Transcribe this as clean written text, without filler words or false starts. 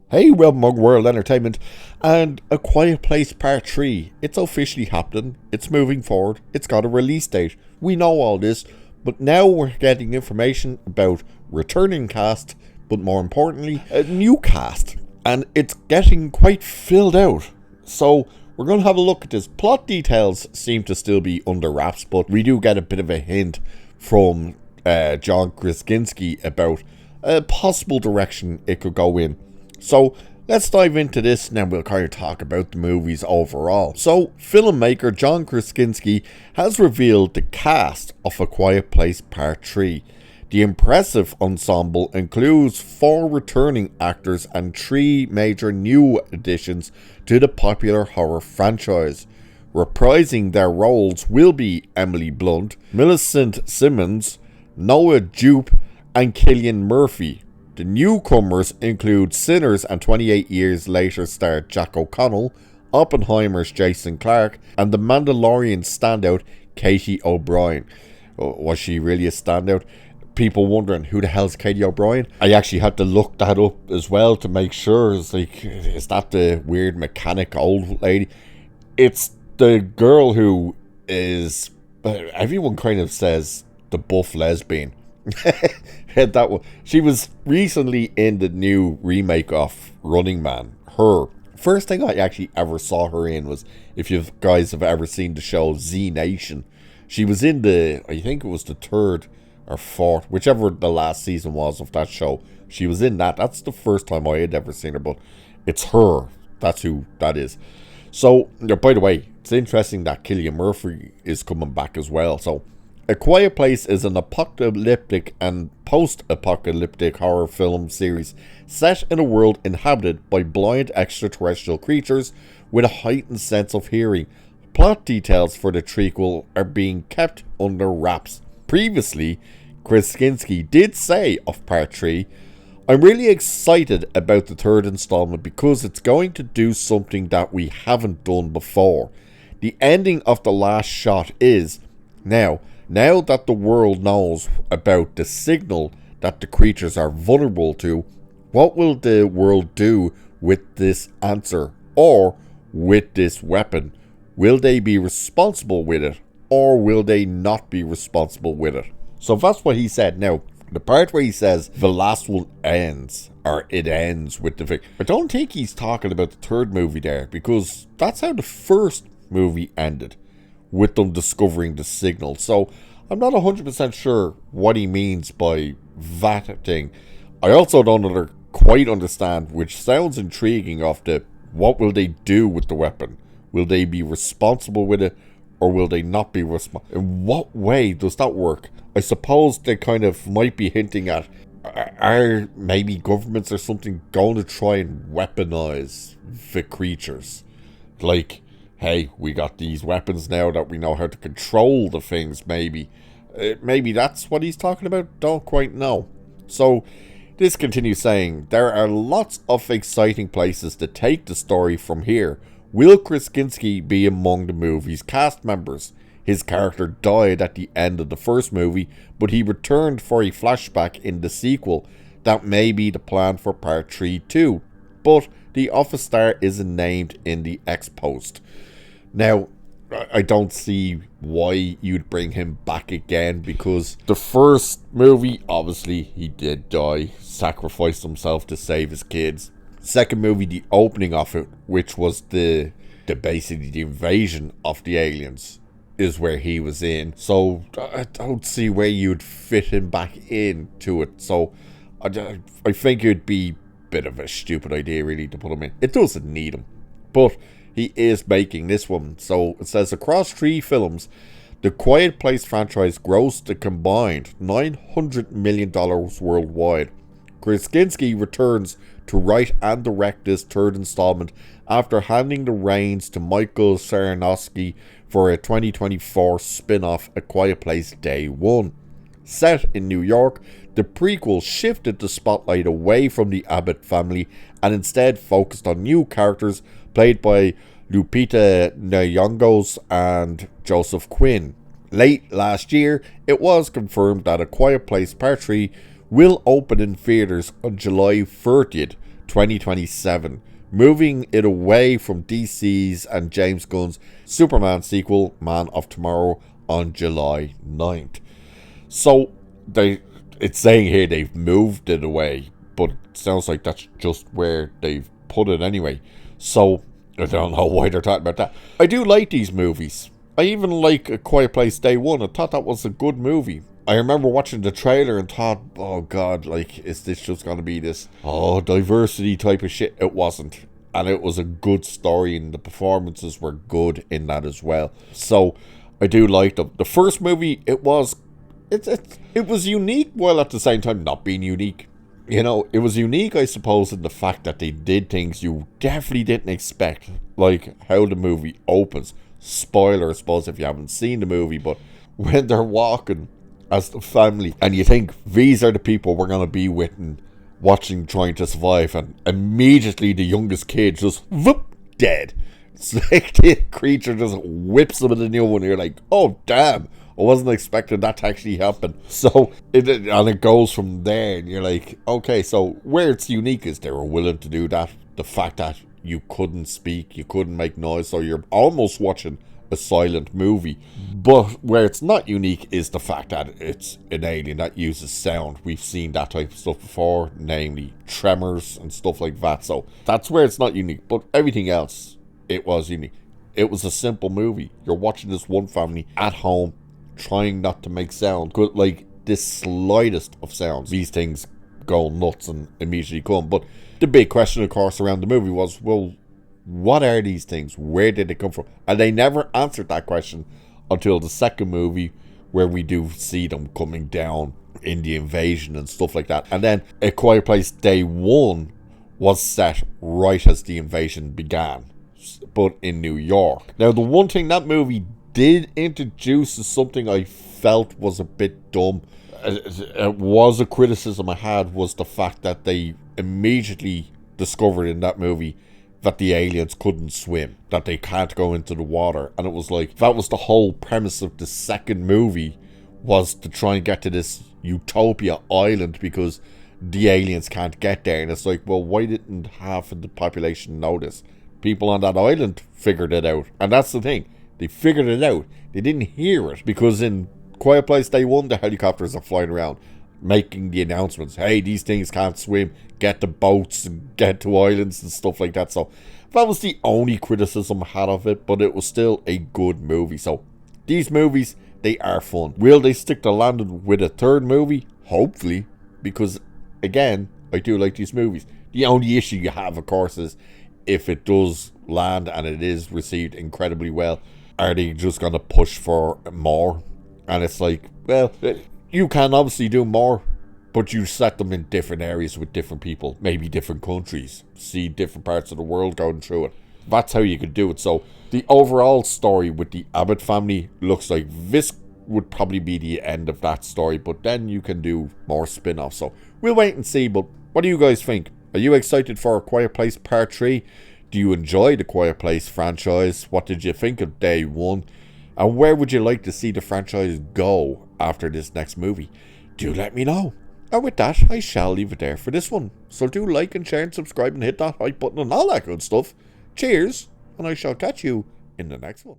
Hey, welcome to World Entertainment and A Quiet Place Part 3. It's officially happening. It's moving forward. It's got a release date. We know all this, but now we're getting information about returning cast, but more importantly, a new cast. And it's getting quite filled out. So we're going to have a look at this. Plot details seem to still be under wraps, but we do get a bit of a hint from John Krasinski about a possible direction it could go in. So let's dive into this and then we'll kind of talk about the movies overall. So filmmaker John Krasinski has revealed the cast of A Quiet Place Part 3. The impressive ensemble includes 4 returning actors and 3 major new additions to the popular horror franchise. Reprising their roles will be Emily Blunt, Millicent Simmons, Noah Jupe and Cillian Murphy. The newcomers include Sinners and 28 Years Later star Jack O'Connell, Oppenheimer's Jason Clarke, and The Mandalorian standout Katie O'Brien. Was she really a standout? People wondering who the hell's Katie O'Brien? I actually had to look that up as well to make sure. It's like, is that the weird mechanic old lady? It's the girl who is, everyone kind of says, the buff lesbian. That one. She was recently in the new remake of Running Man. Her first thing I actually ever saw her in was, if you guys have ever seen the show Z Nation, she was in I think it was the 3rd or 4th, whichever the last season was of that show. She was in that. That's the first time I had ever seen her, but it's her. That's who that is. So, by the way, it's interesting that Cillian Murphy is coming back as well. So, A Quiet Place is an apocalyptic and post-apocalyptic horror film series set in a world inhabited by blind extraterrestrial creatures with a heightened sense of hearing. Plot details for the trequel are being kept under wraps. Previously, Krasinski did say of Part 3, "I'm really excited about the 3rd installment because it's going to do something that we haven't done before. The ending of the last shot is, now that the world knows about the signal that the creatures are vulnerable to, what will the world do with this answer or with this weapon? Will they be responsible with it or will they not be responsible with it?" So that's what he said. Now, the part where he says the last one ends, or it ends with the I don't think he's talking about the 3rd movie there, because that's how the 1st movie ended, with them discovering the signal. So I'm not 100% sure what he means by that thing. I also don't quite understand, which sounds intriguing, of the what will they do with the weapon? Will they be responsible with it or will they not be responsible? In what way does that work? I suppose they kind of might be hinting at, are maybe governments or something going to try and weaponize the creatures? Like, hey, we got these weapons now that we know how to control the things, maybe. Maybe that's what he's talking about? Don't quite know. So, this continues saying, there are lots of exciting places to take the story from here. Will Krasinski be among the movie's cast members? His character died at the end of the 1st movie, but he returned for a flashback in the sequel. That may be the plan for Part 3 too. But the office star isn't named in the X-Post. Now, I don't see why you'd bring him back again, because the 1st movie, obviously, he did die, sacrificed himself to save his kids. 2nd movie, the opening of it, which was the basically the invasion of the aliens, is where he was in. So I don't see where you'd fit him back into it. So I think it'd be a bit of a stupid idea, really, to put him in. It doesn't need him, but he is making this one. So it says, across 3 films, the Quiet Place franchise grossed a combined $900 million worldwide. Krasinski returns to write and direct this 3rd installment after handing the reins to Michael Sarnoski for a 2024 spin-off, A Quiet Place Day 1. Set in New York, the prequel shifted the spotlight away from the Abbott family and instead focused on new characters played by Lupita Nyong'o and Joseph Quinn. Late last year, it was confirmed that A Quiet Place Part 3 will open in theaters on July 30th, 2027, moving it away from DC's and James Gunn's Superman sequel, Man of Tomorrow, on July 9th. So it's saying here they've moved it away, but it sounds like that's just where they've put it anyway. So I don't know why they're talking about that. I do like these movies. I even like A Quiet Place Day One. I thought that was a good movie. I remember watching the trailer and thought, oh god, like, is this just going to be this, diversity type of shit? It wasn't. And it was a good story, and the performances were good in that as well. So, I do like them. The first movie, it was unique, while at the same time not being unique. You know, it was unique, I suppose, in the fact that they did things you definitely didn't expect. Like, how the movie opens. Spoiler, I suppose, if you haven't seen the movie, but when they're walking as the family, and you think these are the people we're going to be with and watching trying to survive, and immediately the youngest kid just whoop, dead. It's like the creature just whips them in the new one. You're like, oh damn, I wasn't expecting that to actually happen. So it goes from there, and you're like, okay, so where it's unique is they were willing to do that. The fact that you couldn't speak, you couldn't make noise, so you're almost watching a silent movie. But where it's not unique is the fact that it's an alien that uses sound. We've seen that type of stuff before, namely tremors and stuff like that. So that's where it's not unique. But everything else, it was unique. It was a simple movie. You're watching this one family at home trying not to make sound. Like, this slightest of sounds, these things go nuts and immediately come. But the big question, of course, around the movie was, well, what are these things? Where did they come from? And they never answered that question until the second movie, where we do see them coming down in the invasion and stuff like that. And then A Quiet Place Day One was set right as the invasion began, but in New York. Now, the one thing that movie did introduce is something I felt was a bit dumb. It was a criticism I had, was the fact that they immediately discovered in that movie that the aliens couldn't swim, that they can't go into the water. And it was like, that was the whole premise of the second movie, was to try and get to this utopia island because the aliens can't get there. And it's like, well, why didn't half of the population know this? People on that island figured it out. And that's the thing, they figured it out. They didn't hear it, because in Quiet Place Day One, the helicopters are flying around making the announcements, hey, these things can't swim, get the boats and get to islands and stuff like that. So that was the only criticism I had of it, but it was still a good movie. So these movies, they are fun. Will they stick to landing with a third movie? Hopefully, because again, I do like these movies. The only issue you have, of course, is if it does land and it is received incredibly well, are they just going to push for more? And it's like, well, you can obviously do more, but you set them in different areas with different people, maybe different countries, see different parts of the world going through it. That's how you could do it. So the overall story with the Abbott family looks like this would probably be the end of that story, but then you can do more spin-offs. So we'll wait and see. But what do you guys think? Are you excited for A Quiet Place Part 3? Do you enjoy the Quiet Place franchise? What did you think of Day 1? And where would you like to see the franchise go after this next movie? Do let me know. And with that, I shall leave it there for this one. So do like and share and subscribe and hit that like button and all that good stuff. Cheers, and I shall catch you in the next one.